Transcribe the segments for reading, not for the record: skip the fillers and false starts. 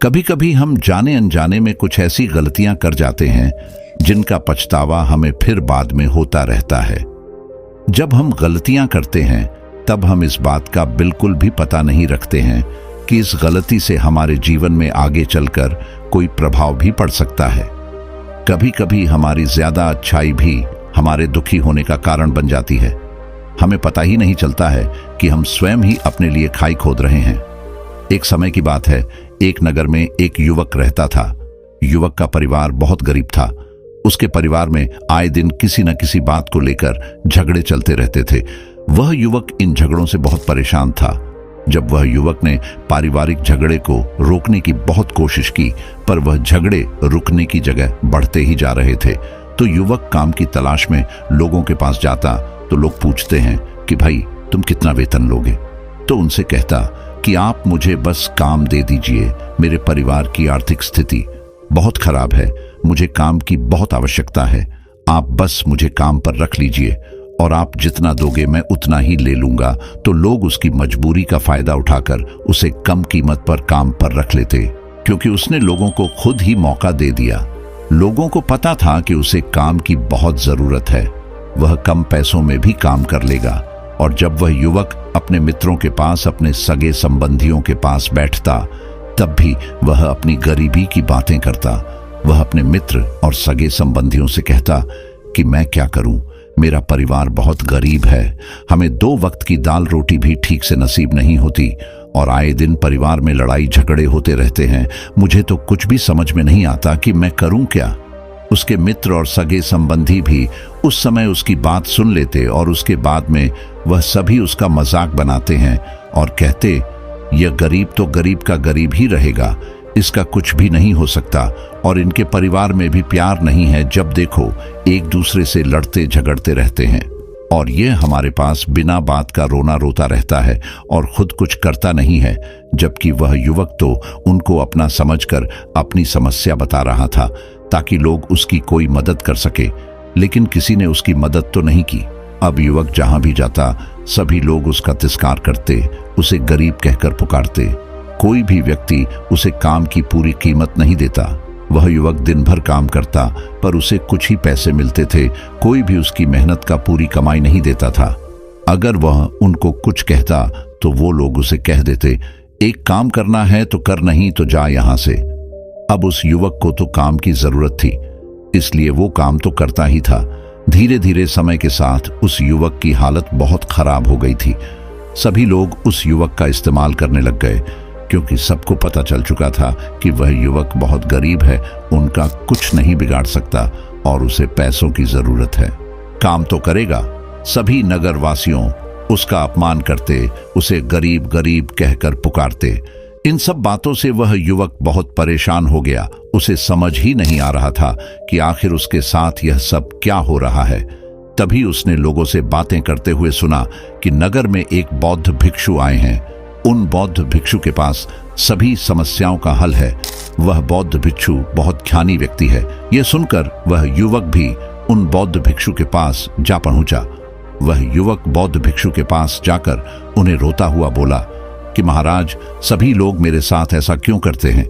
कभी कभी हम जाने अनजाने में कुछ ऐसी गलतियां कर जाते हैं जिनका पछतावा हमें फिर बाद में होता रहता है। जब हम गलतियां करते हैं तब हम इस बात का बिल्कुल भी पता नहीं रखते हैं कि इस गलती से हमारे जीवन में आगे चलकर कोई प्रभाव भी पड़ सकता है। कभी कभी हमारी ज्यादा अच्छाई भी हमारे दुखी होने का कारण बन जाती है। हमें पता ही नहीं चलता है कि हम स्वयं ही अपने लिए खाई खोद रहे हैं। एक समय की बात है, एक नगर में एक युवक रहता था। युवक का परिवार बहुत गरीब था। उसके परिवार में आए दिन किसी न किसी बात को लेकर झगड़े चलते रहते थे। वह युवक इन झगड़ों से बहुत परेशान था। जब वह युवक ने पारिवारिक झगड़े को रोकने की बहुत कोशिश की, पर वह झगड़े रुकने की जगह बढ़ते ही जा रहे थे, तो युवक काम की तलाश में लोगों के पास जाता तो लोग पूछते हैं कि भाई तुम कितना वेतन लोगे? तो उनसे कहता कि आप मुझे बस काम दे दीजिए, मेरे परिवार की आर्थिक स्थिति बहुत खराब है, मुझे काम की बहुत आवश्यकता है, आप बस मुझे काम पर रख लीजिए और आप जितना दोगे मैं उतना ही ले लूंगा। तो लोग उसकी मजबूरी का फायदा उठाकर उसे कम कीमत पर काम पर रख लेते, क्योंकि उसने लोगों को खुद ही मौका दे दिया। लोगों को पता था कि उसे काम की बहुत जरूरत है, वह कम पैसों में भी काम कर लेगा। और जब वह युवक अपने मित्रों के पास, अपने सगे संबंधियों के पास बैठता, तब भी वह अपनी गरीबी की बातें करता। वह अपने मित्र और सगे संबंधियों से कहता कि मैं क्या करूं, मेरा परिवार बहुत गरीब है, हमें 2 वक्त की दाल रोटी भी ठीक से नसीब नहीं होती और आए दिन परिवार में लड़ाई झगड़े होते रहते हैं। मुझे तो कुछ भी समझ में नहीं आता कि मैं करूं क्या। उसके मित्र और सगे संबंधी भी उस समय उसकी बात सुन लेते और उसके बाद में वह सभी उसका मजाक बनाते हैं और कहते, यह गरीब तो गरीब का गरीब ही रहेगा, इसका कुछ भी नहीं हो सकता और इनके परिवार में भी प्यार नहीं है, जब देखो एक दूसरे से लड़ते झगड़ते रहते हैं और ये हमारे पास बिना बात का रोना रोता रहता है और खुद कुछ करता नहीं है। जबकि वह युवक तो उनको अपना समझकर अपनी समस्या बता रहा था ताकि लोग उसकी कोई मदद कर सके, लेकिन किसी ने उसकी मदद तो नहीं की। अब युवक जहां भी जाता सभी लोग उसका तिरस्कार करते, उसे गरीब कहकर पुकारते। कोई भी व्यक्ति उसे काम की पूरी कीमत नहीं देता। वह युवक दिन भर काम करता पर उसे कुछ ही पैसे मिलते थे। कोई भी उसकी मेहनत का पूरी कमाई नहीं देता था। अगर वह उनको कुछ कहता तो वो लोग उसे कह देते, एक काम करना है तो कर, नहीं तो जा यहां से। अब उस युवक को तो काम की जरूरत थी, इसलिए वो काम तो करता ही था। धीरे धीरे समय के साथ उस युवक की हालत बहुत खराब हो गई थी। सभी लोग उस युवक का इस्तेमाल करने लग गए, क्योंकि सबको पता चल चुका था कि वह युवक बहुत गरीब है, उनका कुछ नहीं बिगाड़ सकता और उसे पैसों की जरूरत है। काम तो करेगा। सभी नगरवासियों उसका अपमान करते, उसे गरीब गरीब कहकर पुकारते। इन सब बातों से वह युवक बहुत परेशान हो गया। उसे समझ ही नहीं आ रहा था कि आखिर उसके साथ यह सब क्या हो रहा है। तभी उसने लोगों से बातें करते हुए सुना कि नगर में एक बौद्ध भिक्षु आए हैं। उन बौद्ध भिक्षु के पास सभी समस्याओं का हल है। वह बौद्ध भिक्षु बहुत ज्ञानी व्यक्ति है। यह सुनकर वह युवक भी उन बौद्ध भिक्षु के पास जा पहुंचा। वह युवक बौद्ध भिक्षु के पास जाकर उन्हें रोता हुआ बोला कि महाराज, सभी लोग मेरे साथ ऐसा क्यों करते हैं?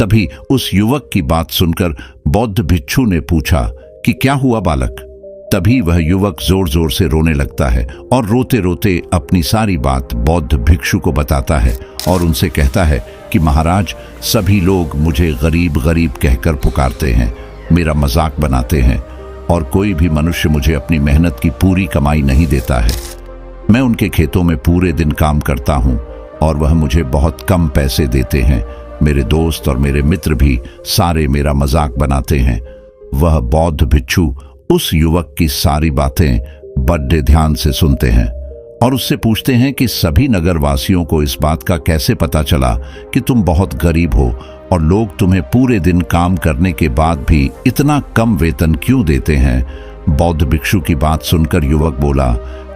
तभी उस युवक की बात सुनकर बौद्ध भिक्षु ने पूछा कि क्या हुआ बालक? तभी वह युवक जोर जोर से रोने लगता है और रोते रोते अपनी सारी बात बौद्ध भिक्षु को बताता है और उनसे कहता है कि महाराज, सभी लोग मुझे गरीब गरीब कहकर पुकारते हैं, मेरा मजाक बनाते हैं और कोई भी मनुष्य मुझे अपनी मेहनत की पूरी कमाई नहीं देता है। मैं उनके खेतों में पूरे दिन काम करता हूँ और वह मुझे बहुत कम पैसे देते हैं। मेरे दोस्त और मेरे मित्र भी सारे मेरा मजाक बनाते हैं। वह बौद्ध भिक्षु उस युवक की सारी बातें बड़े ध्यान से सुनते हैं और उससे पूछते हैं कि सभी नगरवासियों को इस बात का कैसे पता चला कि तुम बहुत गरीब हो और लोग तुम्हें पूरे दिन काम करने के बाद भी इतना कम वेतन क्यों देते हैं? बौद्ध भिक्षु की बात सुनकर युवक बोला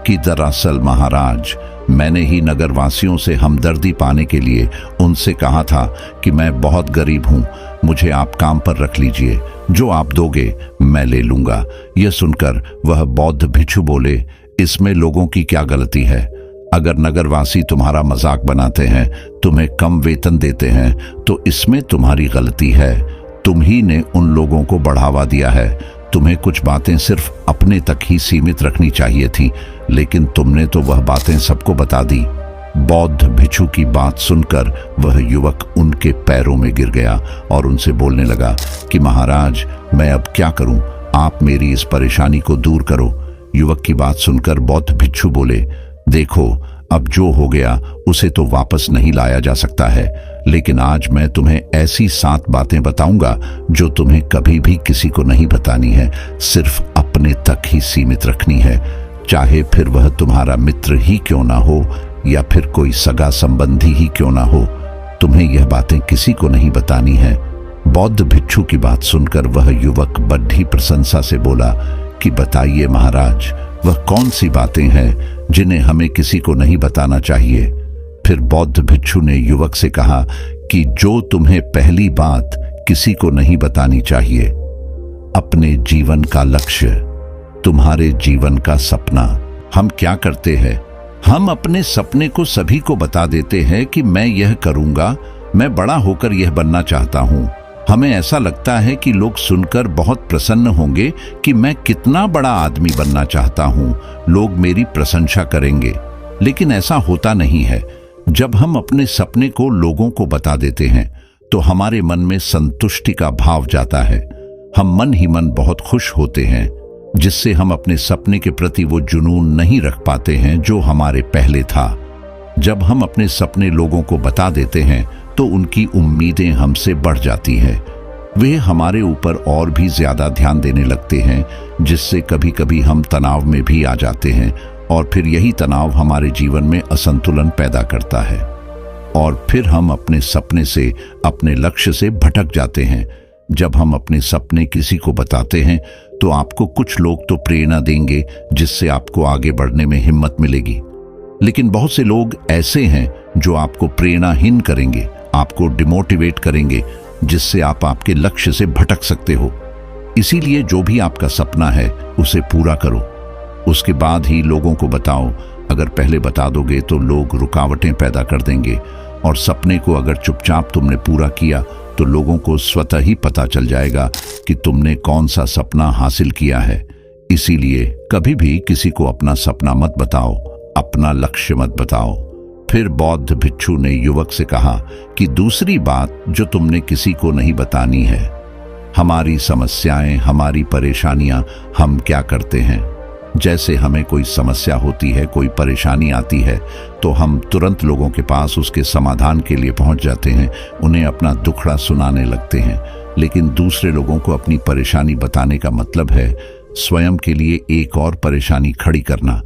कि दरअसल महाराज, मैंने ही नगरवासियों से हमदर्दी पाने के लिए उनसे कहा था कि मैं बहुत गरीब हूं, मुझे आप काम पर रख लीजिए, जो आप दोगे मैं ले लूंगा। यह सुनकर वह बौद्ध भिक्षु बोले, इसमें लोगों की क्या गलती है? अगर नगरवासी तुम्हारा मजाक बनाते हैं, तुम्हें कम वेतन देते हैं, तो इसमें तुम्हारी गलती है। तुम ही ने उन लोगों को बढ़ावा दिया है। तुम्हें कुछ बातें सिर्फ अपने तक ही सीमित रखनी चाहिए थी, लेकिन तुमने तो वह बातें सबको बता दी। बौद्ध भिक्षु की बात सुनकर वह युवक उनके पैरों में गिर गया और उनसे बोलने लगा कि महाराज, मैं अब क्या करूं? आप मेरी इस परेशानी को दूर करो। युवक की बात सुनकर बौद्ध भिक्षु बोले, देखो, अब जो हो गया उसे तो वापस नहीं लाया जा सकता है, लेकिन आज मैं तुम्हें ऐसी 7 बातें बताऊंगा जो तुम्हें कभी भी किसी को नहीं बतानी है, सिर्फ अपने तक ही सीमित रखनी है, चाहे फिर वह तुम्हारा मित्र ही क्यों ना हो या फिर कोई सगा संबंधी ही क्यों ना हो। तुम्हें यह बातें किसी को नहीं बतानी है। बौद्ध भिक्षु की बात सुनकर वह युवक बड़ी प्रशंसा से बोला कि बताइए महाराज, वह कौन सी बातें हैं जिन्हें हमें किसी को नहीं बताना चाहिए। फिर बौद्ध भिक्षु ने युवक से कहा कि जो तुम्हें पहली बात किसी को नहीं बतानी चाहिए, अपने जीवन का लक्ष्य, तुम्हारे जीवन का सपना। हम क्या करते हैं? हम अपने सपने को सभी को बता देते हैं कि मैं यह करूंगा, मैं बड़ा होकर यह बनना चाहता हूं। हमें ऐसा लगता है कि लोग सुनकर बहुत प्रसन्न होंगे कि मैं कितना बड़ा आदमी बनना चाहता हूं, लोग मेरी प्रशंसा करेंगे। लेकिन ऐसा होता नहीं है। जब हम अपने सपने को लोगों को बता देते हैं तो हमारे मन में संतुष्टि का भाव जाता है। हम मन ही मन बहुत खुश होते हैं, जिससे हम अपने सपने के प्रति वो जुनून नहीं रख पाते हैं जो हमारे पहले था। जब हम अपने सपने लोगों को बता देते हैं तो उनकी उम्मीदें हमसे बढ़ जाती हैं। वे हमारे ऊपर और भी ज्यादा ध्यान देने लगते हैं, जिससे कभी कभी हम तनाव में भी आ जाते हैं और फिर यही तनाव हमारे जीवन में असंतुलन पैदा करता है और फिर हम अपने सपने से, अपने लक्ष्य से भटक जाते हैं। जब हम अपने सपने किसी को बताते हैं तो आपको कुछ लोग तो प्रेरणा देंगे, जिससे आपको आगे बढ़ने में हिम्मत मिलेगी, लेकिन बहुत से लोग ऐसे हैं जो आपको प्रेरणाहीन करेंगे, आपको डिमोटिवेट करेंगे, जिससे आप आपके लक्ष्य से भटक सकते हो। इसीलिए जो भी आपका सपना है उसे पूरा करो, उसके बाद ही लोगों को बताओ। अगर पहले बता दोगे तो लोग रुकावटें पैदा कर देंगे और सपने को अगर चुपचाप तुमने पूरा किया तो लोगों को स्वतः ही पता चल जाएगा कि तुमने कौन सा सपना हासिल किया है। इसीलिए कभी भी किसी को अपना सपना मत बताओ, अपना लक्ष्य मत बताओ। फिर बौद्ध भिक्षु ने युवक से कहा कि दूसरी बात जो तुमने किसी को नहीं बतानी है, हमारी समस्याएं, हमारी परेशानियां। हम क्या करते हैं, जैसे हमें कोई समस्या होती है, कोई परेशानी आती है, तो हम तुरंत लोगों के पास उसके समाधान के लिए पहुंच जाते हैं, उन्हें अपना दुखड़ा सुनाने लगते हैं। लेकिन दूसरे लोगों को अपनी परेशानी बताने का मतलब है स्वयं के लिए एक और परेशानी खड़ी करना,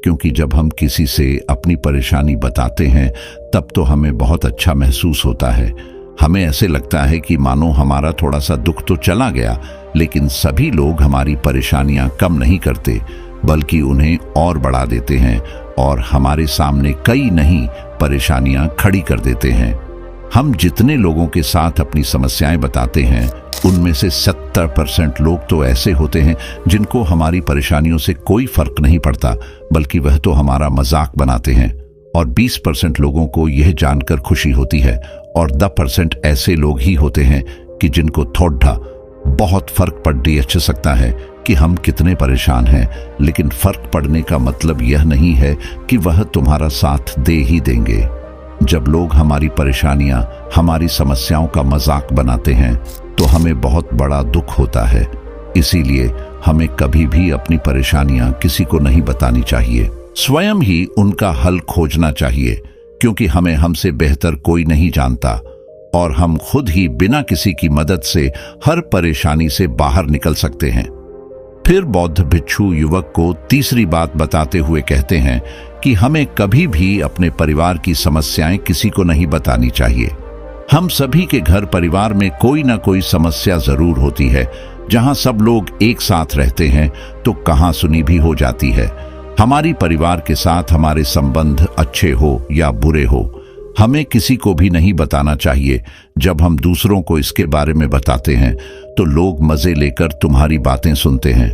क्योंकि जब हम किसी से अपनी परेशानी बताते हैं तब तो हमें बहुत अच्छा महसूस होता है। हमें ऐसे लगता है कि मानो हमारा थोड़ा सा दुख तो चला गया, लेकिन सभी लोग हमारी परेशानियां कम नहीं करते, बल्कि उन्हें और बढ़ा देते हैं और हमारे सामने कई नई परेशानियां खड़ी कर देते हैं। हम जितने लोगों के साथ अपनी समस्याएं बताते हैं, उनमें से 70% लोग तो ऐसे होते हैं जिनको हमारी परेशानियों से कोई फर्क नहीं पड़ता, बल्कि वह तो हमारा मजाक बनाते हैं। और 20% लोगों को यह जानकर खुशी होती है और 10% ऐसे लोग ही होते हैं कि जिनको थोड़ा बहुत फर्क पड़ सकता है कि हम कितने परेशान हैं, लेकिन फर्क पड़ने का मतलब यह नहीं है कि वह तुम्हारा साथ दे ही देंगे। जब लोग हमारी परेशानियां, हमारी समस्याओं का मजाक बनाते हैं तो हमें बहुत बड़ा दुख होता है। इसीलिए हमें कभी भी अपनी परेशानियां किसी को नहीं बतानी चाहिए, स्वयं ही उनका हल खोजना चाहिए, क्योंकि हमें हमसे बेहतर कोई नहीं जानता और हम खुद ही बिना किसी की मदद से हर परेशानी से बाहर निकल सकते हैं। फिर बौद्ध भिक्षु युवक को तीसरी बात बताते हुए कहते हैं कि हमें कभी भी अपने परिवार की समस्याएं किसी को नहीं बतानी चाहिए। हम सभी के घर परिवार में कोई ना कोई समस्या जरूर होती है। जहां सब लोग एक साथ रहते हैं तो कहां सुनी भी हो जाती है। हमारी परिवार के साथ हमारे संबंध अच्छे हो या बुरे हो, हमें किसी को भी नहीं बताना चाहिए। जब हम दूसरों को इसके बारे में बताते हैं तो लोग मजे लेकर तुम्हारी बातें सुनते हैं।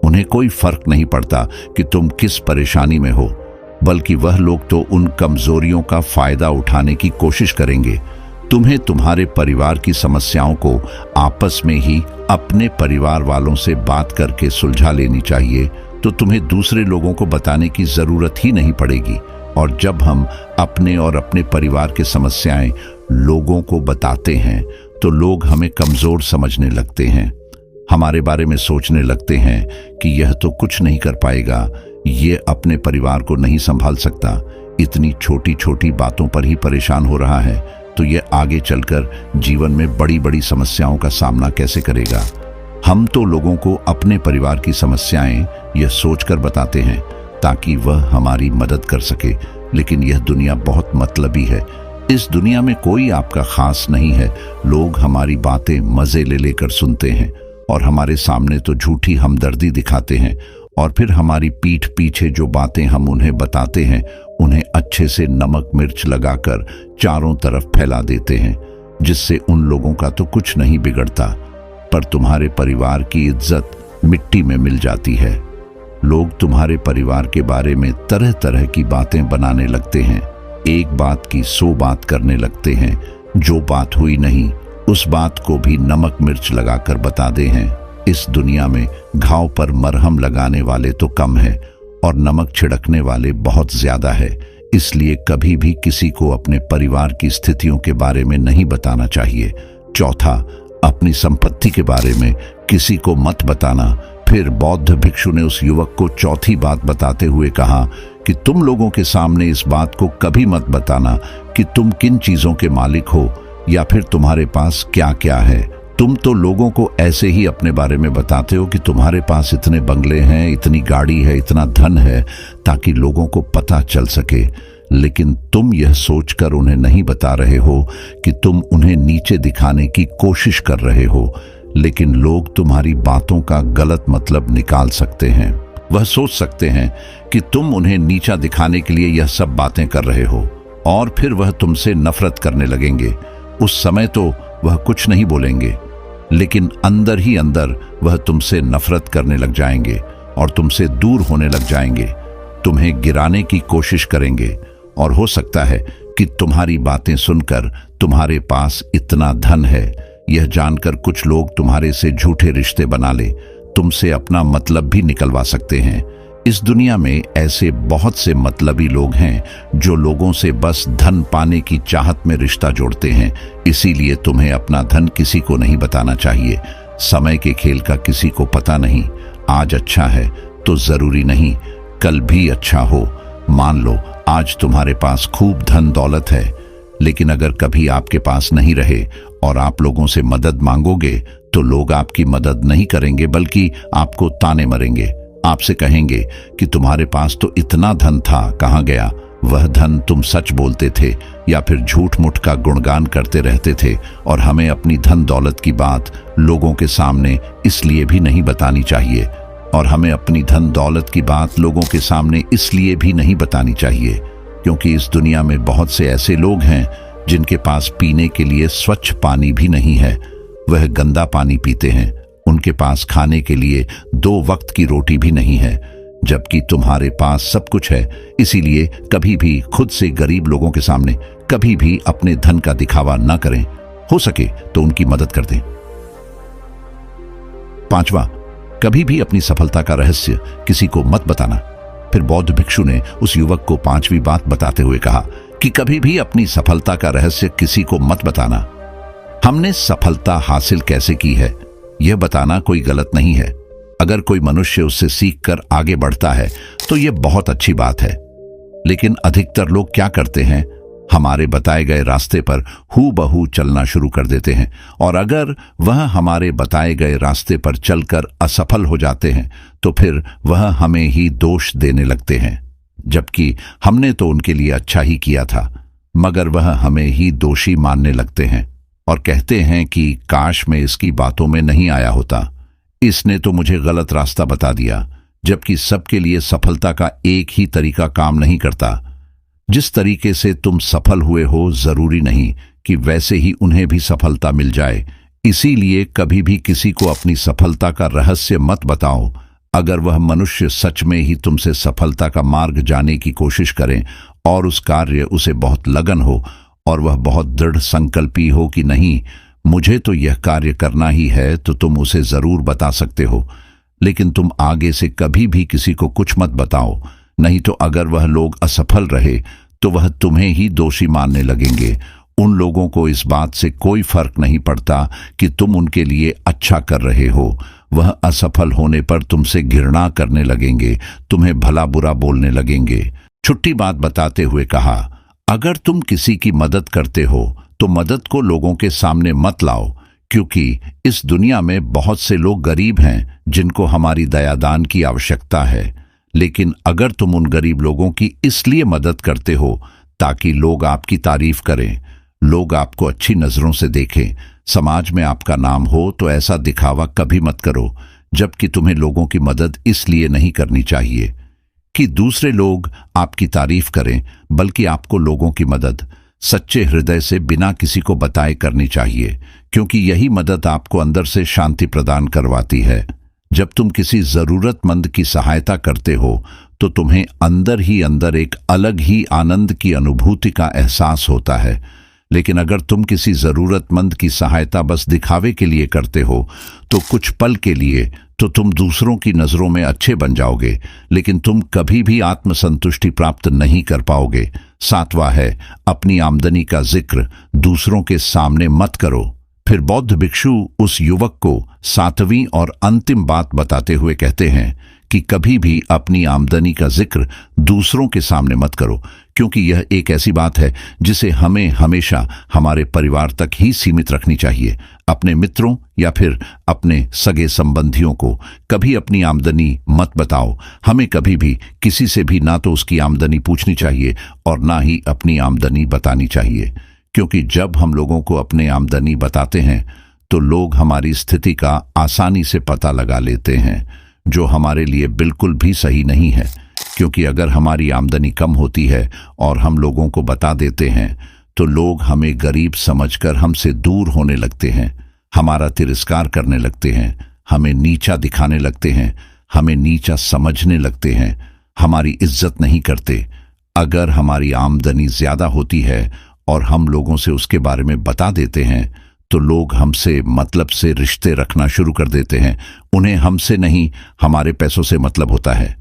उन्हें कोई फर्क नहीं पड़ता कि तुम किस परेशानी में हो। बल्कि वह लोग तो उन कमजोरियों का फायदा उठाने की कोशिश करेंगे। तुम्हें तुम्हारे परिवार की समस्याओं को आपस में ही अपने परिवार वालों से बात करके सुलझा लेनी चाहिए, तो तुम्हें दूसरे लोगों को बताने की जरूरत ही नहीं पड़ेगी। और जब हम अपने और अपने परिवार की समस्याएं लोगों को बताते हैं तो लोग हमें कमजोर समझने लगते हैं, हमारे बारे में सोचने लगते हैं कि यह तो कुछ नहीं कर पाएगा, ये अपने परिवार को नहीं संभाल सकता, इतनी छोटी छोटी बातों पर ही परेशान हो रहा है, तो ये आगे चलकर जीवन में बड़ी बड़ी समस्याओं का सामना कैसे करेगा। हम तो लोगों को अपने परिवार की समस्याएं यह सोचकर बताते हैं ताकि वह हमारी मदद कर सके, लेकिन यह दुनिया बहुत मतलबी है। इस दुनिया में कोई आपका खास नहीं है। लोग हमारी बातें मजे ले लेकर सुनते हैं और हमारे सामने तो झूठी हमदर्दी दिखाते हैं, और फिर हमारी पीठ पीछे जो बातें हम उन्हें बताते हैं उन्हें अच्छे से नमक मिर्च लगाकर चारों तरफ फैला देते हैं, जिससे उन लोगों का तो कुछ नहीं बिगड़ता, पर तुम्हारे परिवार की इज्जत मिट्टी में मिल जाती है। लोग तुम्हारे परिवार के बारे में तरह तरह की बातें बनाने लगते हैं, एक बात की 100 बात करने लगते हैं, जो बात हुई नहीं उस बात को भी नमक मिर्च लगाकर बता दे हैं। इस दुनिया में घाव पर मरहम लगाने वाले तो कम है और नमक छिड़कने वाले बहुत ज्यादा है, इसलिए कभी भी किसी को अपने परिवार की स्थितियों के बारे में नहीं बताना चाहिए। चौथा, अपनी संपत्ति के बारे में किसी को मत बताना। फिर बौद्ध भिक्षु ने उस युवक को चौथी बात बताते हुए कहा कि तुम लोगों के सामने इस बात को कभी मत बताना कि तुम किन चीजों के मालिक हो या फिर तुम्हारे पास क्या क्या है। तुम तो लोगों को ऐसे ही अपने बारे में बताते हो कि तुम्हारे पास इतने बंगले हैं, इतनी गाड़ी है, इतना धन है, ताकि लोगों को पता चल सके, लेकिन तुम यह सोचकर उन्हें नहीं बता रहे हो कि तुम उन्हें नीचे दिखाने की कोशिश कर रहे हो। लेकिन लोग तुम्हारी बातों का गलत मतलब निकाल सकते हैं। वह सोच सकते हैं कि तुम उन्हें नीचा दिखाने के लिए यह सब बातें कर रहे हो, और फिर वह तुमसे नफरत करने लगेंगे। उस समय तो वह कुछ नहीं बोलेंगे, लेकिन अंदर ही अंदर वह तुमसे नफरत करने लग जाएंगे और तुमसे दूर होने लग जाएंगे, तुम्हें गिराने की कोशिश करेंगे। और हो सकता है कि तुम्हारी बातें सुनकर तुम्हारे पास इतना धन है, यह जानकर कुछ लोग तुम्हारे से झूठे रिश्ते बना ले, तुमसे अपना मतलब भी निकलवा सकते हैं। इस दुनिया में ऐसे बहुत से मतलबी लोग हैं जो लोगों से बस धन पाने की चाहत में रिश्ता जोड़ते हैं, इसीलिए तुम्हें अपना धन किसी को नहीं बताना चाहिए। समय के खेल का किसी को पता नहीं, आज अच्छा है तो जरूरी नहीं कल भी अच्छा हो। मान लो आज तुम्हारे पास खूब धन दौलत है, लेकिन अगर कभी आपके पास नहीं रहे और आप लोगों से मदद मांगोगे तो लोग आपकी मदद नहीं करेंगे, बल्कि आपको ताने मरेंगे। आपसे कहेंगे कि तुम्हारे पास तो इतना धन था, कहाँ गया वह धन, तुम सच बोलते थे या फिर झूठ मूठ का गुणगान करते रहते थे। और हमें अपनी धन दौलत की बात लोगों के सामने इसलिए भी नहीं बतानी चाहिए, और हमें अपनी धन दौलत की बात लोगों के सामने इसलिए भी नहीं बतानी चाहिए क्योंकि इस दुनिया में बहुत से ऐसे लोग हैं जिनके पास पीने के लिए स्वच्छ पानी भी नहीं है, वह गंदा पानी पीते हैं। उनके पास खाने के लिए 2 वक्त की रोटी भी नहीं है, जबकि तुम्हारे पास सब कुछ है। इसीलिए कभी भी खुद से गरीब लोगों के सामने कभी भी अपने धन का दिखावा न करें, हो सके तो उनकी मदद कर दें। 5वां, कभी भी अपनी सफलता का रहस्य किसी को मत बताना। फिर बौद्ध भिक्षु ने उस युवक को 5वीं बात बताते हुए कहा कि कभी भी अपनी सफलता का रहस्य किसी को मत बताना। हमने सफलता हासिल कैसे की है यह बताना कोई गलत नहीं है। अगर कोई मनुष्य उससे सीखकर आगे बढ़ता है तो यह बहुत अच्छी बात है, लेकिन अधिकतर लोग क्या करते हैं, हमारे बताए गए रास्ते पर हूबहू चलना शुरू कर देते हैं, और अगर वह हमारे बताए गए रास्ते पर चलकर असफल हो जाते हैं तो फिर वह हमें ही दोष देने लगते हैं, जबकि हमने तो उनके लिए अच्छा ही किया था, मगर वह हमें ही दोषी मानने लगते हैं और कहते हैं कि काश मैं इसकी बातों में नहीं आया होता, इसने तो मुझे गलत रास्ता बता दिया। जबकि सबके लिए सफलता का एक ही तरीका काम नहीं करता। जिस तरीके से तुम सफल हुए हो जरूरी नहीं कि वैसे ही उन्हें भी सफलता मिल जाए। इसीलिए कभी भी किसी को अपनी सफलता का रहस्य मत बताओ। अगर वह मनुष्य सच में ही तुमसे सफलता का मार्ग जाने की कोशिश करे और उस कार्य उसे बहुत लगन हो और वह बहुत दृढ़ संकल्पी हो कि नहीं, मुझे तो यह कार्य करना ही है, तो तुम उसे जरूर बता सकते हो। लेकिन तुम आगे से कभी भी किसी को कुछ मत बताओ, नहीं तो अगर वह लोग असफल रहे तो वह तुम्हें ही दोषी मानने लगेंगे। उन लोगों को इस बात से कोई फर्क नहीं पड़ता कि तुम उनके लिए अच्छा कर रहे हो। वह असफल होने पर तुमसे घृणा करने लगेंगे, तुम्हें भला बुरा बोलने लगेंगे। छुट्टी बात बताते हुए कहा, अगर तुम किसी की मदद करते हो तो मदद को लोगों के सामने मत लाओ, क्योंकि इस दुनिया में बहुत से लोग गरीब हैं जिनको हमारी दयादान की आवश्यकता है। लेकिन अगर तुम उन गरीब लोगों की इसलिए मदद करते हो ताकि लोग आपकी तारीफ करें, लोग आपको अच्छी नजरों से देखें, समाज में आपका नाम हो, तो ऐसा दिखावा कभी मत करो। जबकि तुम्हें लोगों की मदद इसलिए नहीं करनी चाहिए कि दूसरे लोग आपकी तारीफ करें, बल्कि आपको लोगों की मदद सच्चे हृदय से बिना किसी को बताए करनी चाहिए, क्योंकि यही मदद आपको अंदर से शांति प्रदान करवाती है। जब तुम किसी जरूरतमंद की सहायता करते हो तो तुम्हें अंदर ही अंदर एक अलग ही आनंद की अनुभूति का एहसास होता है। लेकिन अगर तुम किसी जरूरतमंद की सहायता बस दिखावे के लिए करते हो तो कुछ पल के लिए तो तुम दूसरों की नजरों में अच्छे बन जाओगे, लेकिन तुम कभी भी आत्मसंतुष्टि प्राप्त नहीं कर पाओगे। सातवां है, अपनी आमदनी का जिक्र दूसरों के सामने मत करो। फिर बौद्ध भिक्षु उस युवक को सातवीं और अंतिम बात बताते हुए कहते हैं कि कभी भी अपनी आमदनी का जिक्र दूसरों के सामने मत करो, क्योंकि यह एक ऐसी बात है जिसे हमें हमेशा हमारे परिवार तक ही सीमित रखनी चाहिए। अपने मित्रों या फिर अपने सगे संबंधियों को कभी अपनी आमदनी मत बताओ। हमें कभी भी किसी से भी ना तो उसकी आमदनी पूछनी चाहिए और ना ही अपनी आमदनी बतानी चाहिए, क्योंकि जब हम लोगों को अपनी आमदनी बताते हैं तो लोग हमारी स्थिति का आसानी से पता लगा लेते हैं, जो हमारे लिए बिल्कुल भी सही नहीं है। क्योंकि अगर हमारी आमदनी कम होती है और हम लोगों को बता देते हैं तो लोग हमें गरीब समझकर हमसे दूर होने लगते हैं, हमारा तिरस्कार करने लगते हैं, हमें नीचा दिखाने लगते हैं, हमें नीचा समझने लगते हैं, हमारी इज्जत नहीं करते। अगर हमारी आमदनी ज्यादा होती है और हम लोगों से उसके बारे में बता देते हैं तो लोग हमसे मतलब से रिश्ते रखना शुरू कर देते हैं। उन्हें हमसे नहीं, हमारे पैसों से मतलब होता है।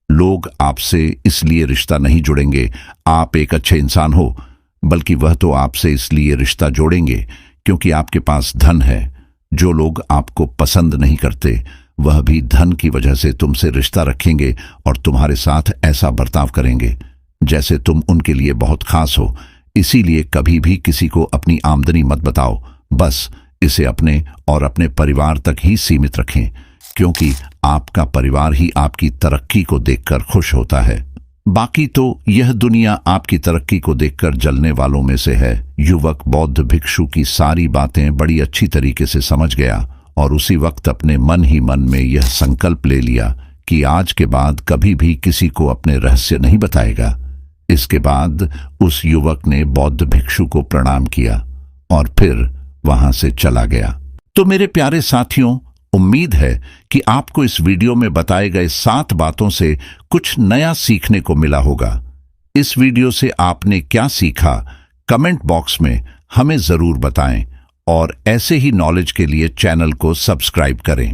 लोग आपसे इसलिए रिश्ता नहीं जोड़ेंगे आप एक अच्छे इंसान हो, बल्कि वह तो आपसे इसलिए रिश्ता जोड़ेंगे क्योंकि आपके पास धन है। जो लोग आपको पसंद नहीं करते वह भी धन की वजह से तुमसे रिश्ता रखेंगे और तुम्हारे साथ ऐसा बर्ताव करेंगे जैसे तुम उनके लिए बहुत खास हो। इसीलिए कभी भी किसी को अपनी आमदनी मत बताओ, बस इसे अपने और अपने परिवार तक ही सीमित रखें, क्योंकि आपका परिवार ही आपकी तरक्की को देखकर खुश होता है। बाकी तो यह दुनिया आपकी तरक्की को देखकर जलने वालों में से है। युवक बौद्ध भिक्षु की सारी बातें बड़ी अच्छी तरीके से समझ गया और उसी वक्त अपने मन ही मन में यह संकल्प ले लिया कि आज के बाद कभी भी किसी को अपने रहस्य नहीं बताएगा। इसके बाद उस युवक ने बौद्ध भिक्षु को प्रणाम किया और फिर वहां से चला गया। तो मेरे प्यारे साथियों, उम्मीद है कि आपको इस वीडियो में बताए गए 7 बातों से कुछ नया सीखने को मिला होगा। इस वीडियो से आपने क्या सीखा, कमेंट बॉक्स में हमें जरूर बताएं और ऐसे ही नॉलेज के लिए चैनल को सब्सक्राइब करें।